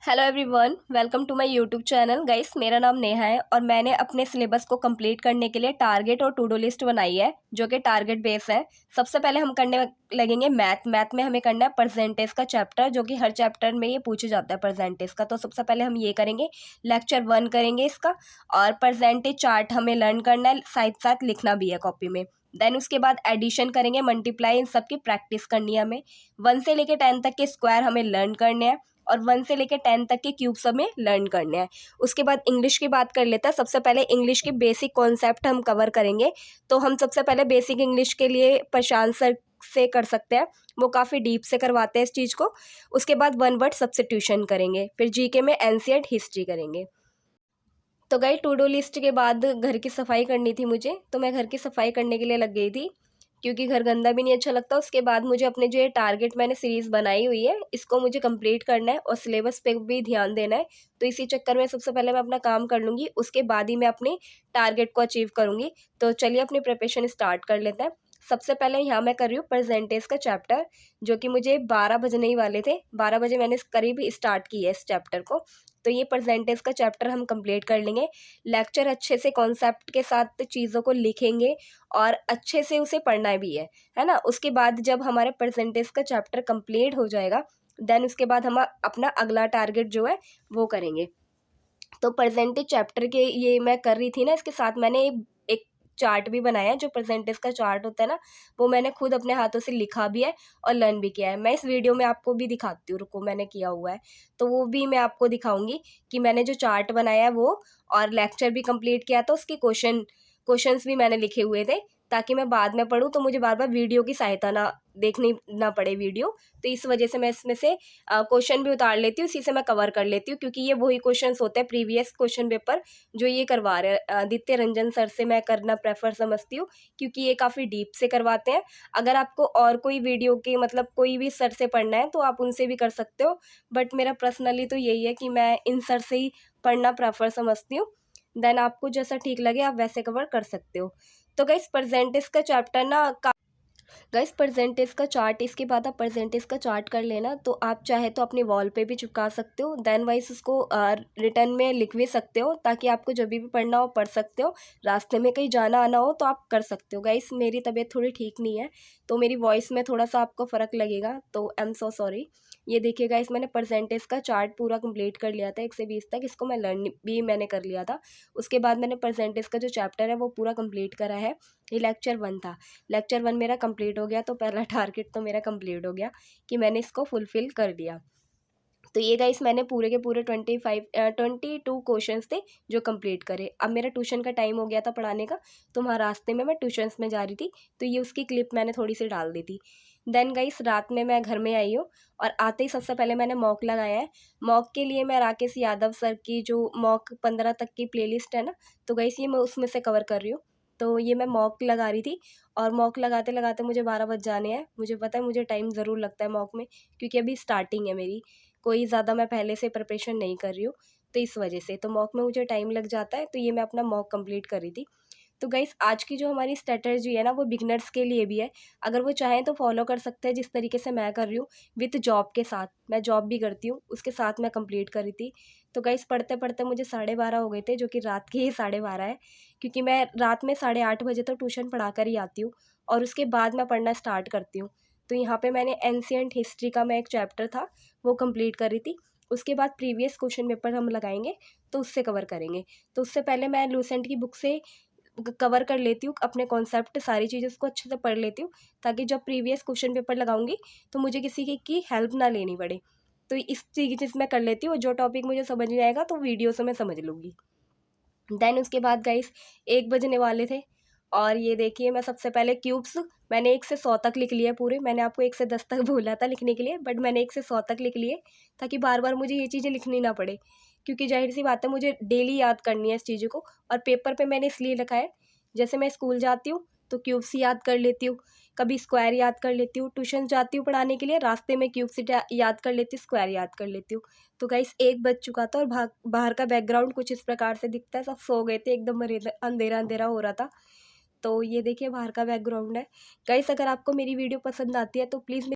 Hello everyone, welcome to my YouTube channel. Guys, मेरा नाम नेहा है और मैंने अपने सिलेबस को कंप्लीट करने के लिए टारगेट और टू डू लिस्ट बनाई है जो कि टारगेट बेस है। सबसे पहले हम करने लगेंगे मैथ में हमें करना है परसेंटेज का चैप्टर, जो कि हर चैप्टर में ये पूछा जाता है परसेंटेज का। तो सबसे पहले हम ये करेंगे, लेक्चर 1 करेंगे इसका, और परसेंटेज चार्ट हमें लर्न करना है, साथ साथ लिखना भी है कॉपी में। देन उसके बाद एडिशन करेंगे, मल्टीप्लाई, इन सब की प्रैक्टिस करनी है हमें। 1 से लेकर 10 तक के स्क्वायर हमें लर्न करने हैं और 1 से लेकर 10 तक के क्यूब्स हमें लर्न करने हैं। उसके बाद इंग्लिश की बात कर लेते हैं। सबसे पहले इंग्लिश के बेसिक कॉन्सेप्ट हम कवर करेंगे। तो हम सबसे पहले बेसिक इंग्लिश के लिए प्रशांत सर से कर सकते हैं, वो काफ़ी डीप से करवाते हैं इस चीज़ को। उसके बाद 1 वर्ड सब्स्टिट्यूशन करेंगे, फिर जीके में एनसीईआरटी हिस्ट्री करेंगे। तो गई टू डू लिस्ट के बाद घर की सफाई करनी थी मुझे, तो मैं घर की सफाई करने के लिए लग गई थी, क्योंकि घर गंदा भी नहीं अच्छा लगता। उसके बाद मुझे अपने जो ये टारगेट मैंने सीरीज़ बनाई हुई है, इसको मुझे कंप्लीट करना है और सिलेबस पे भी ध्यान देना है। तो इसी चक्कर में सबसे पहले मैं अपना काम कर लूँगी, उसके बाद ही मैं अपने टारगेट को अचीव करूँगी। तो चलिए अपनी प्रिपरेशन स्टार्ट कर लेते हैं। सबसे पहले यहाँ मैं कर रही हूँ परसेंटेज का चैप्टर, जो कि मुझे 12 बजने ही वाले थे। 12 बजे मैंने करीब स्टार्ट की है इस चैप्टर को। तो ये परसेंटेज का चैप्टर हम कंप्लीट कर लेंगे। लेक्चर अच्छे से कॉन्सेप्ट के साथ चीज़ों को लिखेंगे और अच्छे से उसे पढ़ना भी है ना। उसके बाद जब हमारे परसेंटेज का चैप्टर कंप्लीट हो जाएगा, देन उसके बाद हम अपना अगला टारगेट जो है वो करेंगे। तो परसेंटेज चैप्टर के ये मैं कर रही थी ना, इसके साथ मैंने एक चार्ट भी बनाया है। जो परसेंटेज का चार्ट होता है ना, वो मैंने खुद अपने हाथों से लिखा भी है और लर्न भी किया है। मैं इस वीडियो में आपको भी दिखाती हूँ, रुको, मैंने किया हुआ है तो वो भी मैं आपको दिखाऊंगी कि मैंने जो चार्ट बनाया है वो, और लेक्चर भी कंप्लीट किया था, उसके क्वेश्चंस भी मैंने लिखे हुए थे, ताकि मैं बाद में पढूं तो मुझे बार बार वीडियो की सहायता देखनी ना पड़े वीडियो। तो इस वजह से मैं इसमें से क्वेश्चन भी उतार लेती हूँ, इसी से मैं कवर कर लेती हूँ, क्योंकि ये वही क्वेश्चंस होते हैं प्रीवियस क्वेश्चन पेपर जो ये करवा रहे हैं। आदित्य रंजन सर से मैं करना प्रेफर समझती हूँ, क्योंकि ये काफ़ी डीप से करवाते हैं। अगर आपको और कोई वीडियो के मतलब कोई भी सर से पढ़ना है तो आप उनसे भी कर सकते हो, बट मेरा पर्सनली तो यही है कि मैं इन सर से ही पढ़ना प्रेफर समझती हूँ। देन आपको जैसा ठीक लगे आप वैसे कवर कर सकते हो। तो गाइस, परसेंटेज का चैप्टर ना, गाइस परसेंटेज का चार्ट, इसके बाद आप परसेंटेज का चार्ट कर लेना। तो आप चाहे तो अपने वॉल पे भी चिपका सकते हो, देन वाइज उसको रिटर्न में लिख भी सकते हो, ताकि आपको जब भी पढ़ना हो पढ़ सकते हो। रास्ते में कहीं जाना आना हो तो आप कर सकते हो। गाइस, मेरी तबीयत थोड़ी ठीक नहीं है, तो मेरी वॉइस में थोड़ा सा आपको फ़र्क लगेगा, तो आई एम सो सॉरी। ये देखिए गाइस, मैंने परसेंटेज का चार्ट पूरा कंप्लीट कर लिया था 1 से 20 तक। इसको मैं लर्न भी मैंने कर लिया था। उसके बाद मैंने परसेंटेज का जो चैप्टर है वो पूरा कंप्लीट करा है। ये लेक्चर 1 था। लेक्चर 1 मेरा कंप्लीट हो गया, तो पहला टारगेट तो मेरा कंप्लीट हो गया कि मैंने इसको फुलफिल कर दिया। तो ये गाइस, मैंने पूरे के पूरे 22 क्वेश्चंस थे जो कंप्लीट करे। अब मेरा ट्यूशन का टाइम हो गया था पढ़ाने का, तो वहाँ रास्ते में मैं ट्यूशन्स में जा रही थी, तो ये उसकी क्लिप मैंने थोड़ी सी डाल दी थी। देन गाइस, रात में मैं घर में आई हूँ और आते ही सबसे पहले मैंने मॉक लगाया है। मॉक के लिए मैं राकेश यादव सर की जो मॉक 15 तक की प्लेलिस्ट है ना, तो गाइस ये मैं उसमें से कवर कर रही हूँ। तो ये मैं मॉक लगा रही थी, और मॉक लगाते लगाते मुझे 12 बज जाने हैं। मुझे पता है मुझे टाइम ज़रूर लगता है मॉक में, क्योंकि अभी स्टार्टिंग है मेरी, कोई ज़्यादा मैं पहले से प्रिपरेशन नहीं कर रही हूँ, तो इस वजह से तो मॉक में मुझे टाइम लग जाता है। तो ये मैं अपना मॉक कंप्लीट कर रही थी। तो गाइस, आज की जो हमारी स्ट्रेटजी है ना, वो बिगनर्स के लिए भी है। अगर वो चाहें तो फॉलो कर सकते हैं, जिस तरीके से मैं कर रही हूँ, विथ जॉब के साथ। मैं जॉब भी करती हूँ, उसके साथ मैं कंप्लीट कर रही थी। तो गाइस, पढ़ते पढ़ते मुझे 12:30 हो गए थे, जो कि रात के ही 12:30 है, क्योंकि मैं रात में 8:30 बजे तक ट्यूशन पढ़ा कर ही आती हूँ, और उसके बाद मैं पढ़ना स्टार्ट करती हूँ। तो यहाँ पे मैंने एंशिएंट हिस्ट्री का मैं एक चैप्टर था वो कंप्लीट कर रही थी। उसके बाद प्रीवियस क्वेश्चन पेपर हम लगाएंगे, तो उससे कवर करेंगे। तो उससे पहले मैं लूसेंट की बुक से कवर कर लेती हूँ अपने कॉन्सेप्ट, सारी चीज़ें उसको अच्छे से पढ़ लेती हूँ, ताकि जब प्रीवियस क्वेश्चन पेपर लगाऊंगी तो मुझे किसी की हेल्प ना लेनी पड़े। तो इस चीज़ मैं कर लेती हूँ, जो टॉपिक मुझे समझ नहीं आएगा तो वीडियो से मैं समझ लूँगी। देन उसके बाद गाइस, 1 बजने वाले थे, और ये देखिए मैं सबसे पहले क्यूब्स मैंने 1 से 100 तक लिख लिए पूरे। मैंने आपको 1 से 10 तक बोला था लिखने के लिए, बट मैंने 1 से 100 तक लिख लिए, ताकि बार बार मुझे ये चीज़ें लिखनी ना पड़े, क्योंकि जाहिर सी बात है मुझे डेली याद करनी है इस चीज़ों को। और पेपर पे मैंने इसलिए लिखा है, जैसे मैं स्कूल जाती हूँ तो क्यूब्स याद कर लेती हूँ, कभी स्क्वायर याद कर लेती हूँ, ट्यूशन जाती हूँ पढ़ाने के लिए, रास्ते में क्यूब्स याद कर लेती हूँ, स्क्वायर याद कर लेती हूँ। तो गाइस, 1 बज चुका था, और बाहर का बैकग्राउंड कुछ इस प्रकार से दिखता है, सब सो गए थे, एकदम अंधेरा अंधेरा हो रहा था। तो ये देखिए बाहर का बैकग्राउंड है। गाइस, अगर आपको मेरी वीडियो पसंद आती है तो प्लीज़